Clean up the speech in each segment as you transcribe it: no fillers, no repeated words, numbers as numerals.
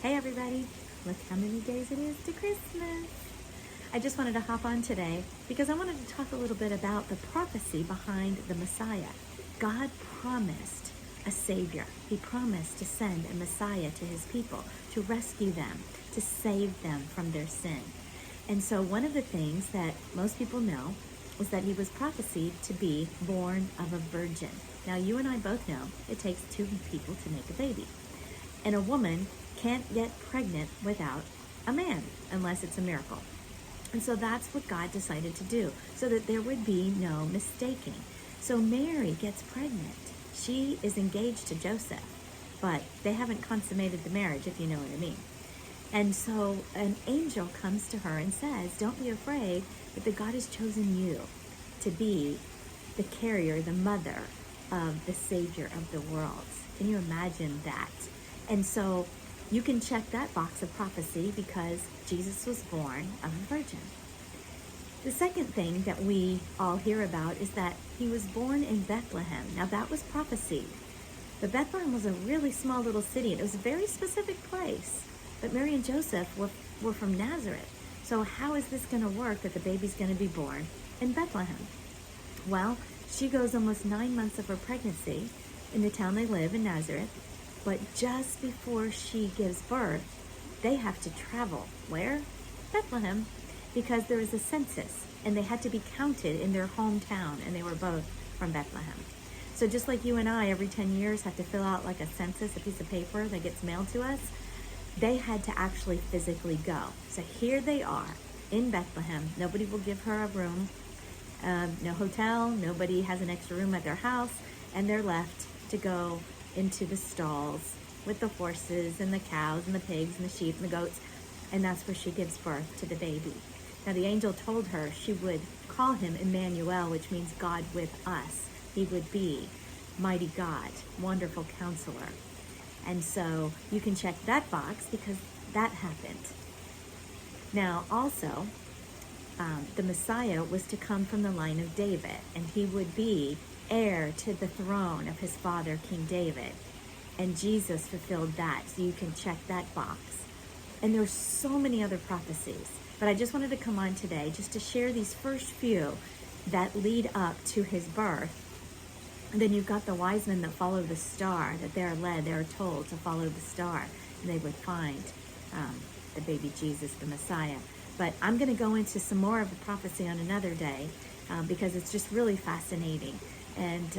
Hey everybody, look how many days it is to Christmas. I just wanted to hop on today because I wanted to talk a little bit about the prophecy behind the Messiah. God promised a Savior. He promised to send a Messiah to his people, to rescue them, to save them from their sin. And so one of the things that most people know is that he was prophesied to be born of a virgin. Now you and I both know it takes two people to make a baby. And a woman can't get pregnant without a man unless it's a miracle. And so that's what God decided to do, so that there would be no mistaking. So Mary gets pregnant. She is engaged to Joseph, but they haven't consummated the marriage, if you know what I mean. And so an angel comes to her and says, don't be afraid, but that God has chosen you to be the carrier, the mother of the Savior of the world. Can you imagine that? And so you can check that box of prophecy because Jesus was born of a virgin. The second thing that we all hear about is that he was born in Bethlehem. Now that was prophesied. But Bethlehem was a really small little city. And it was a very specific place. But Mary and Joseph were from Nazareth. So how is this going to work that the baby's going to be born in Bethlehem? Well, she goes almost 9 months of her pregnancy in the town they live in Nazareth. But just before she gives birth, they have to travel. Where? Bethlehem. Because there is a census and they had to be counted in their hometown, and they were both from Bethlehem. So just like you and I every 10 years have to fill out like a census, a piece of paper that gets mailed to us, they had to actually physically go. So here they are in Bethlehem. Nobody will give her a room, no hotel, nobody has an extra room at their house, and they're left to go into the stalls with the horses and the cows and the pigs and the sheep and the goats, and that's where she gives birth to the baby. Now the angel told her she would call him Emmanuel, which means God with us. He would be mighty God, wonderful counselor. And so you can check that box because that happened. Now also, the Messiah was to come from the line of David, and he would be heir to the throne of his father, King David. And Jesus fulfilled that, so you can check that box. And there's so many other prophecies, but I just wanted to come on today just to share these first few that lead up to his birth. And then you've got the wise men that follow the star, that they're told to follow the star, and they would find the baby Jesus, the Messiah. But I'm going to go into some more of the prophecy on another day because it's just really fascinating. And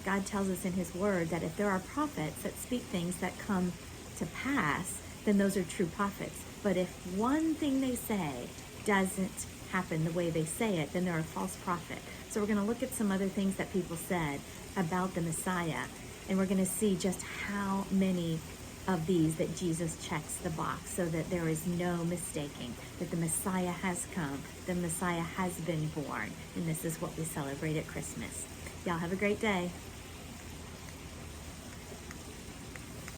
God tells us in his word that if there are prophets that speak things that come to pass, then those are true prophets. But if one thing they say doesn't happen the way they say it, then they're a false prophet. So we're going to look at some other things that people said about the Messiah, and we're going to see just how many of these that Jesus checks the box so that there is no mistaking that the Messiah has come, the Messiah has been born, and this is what we celebrate at Christmas. Y'all have a great day.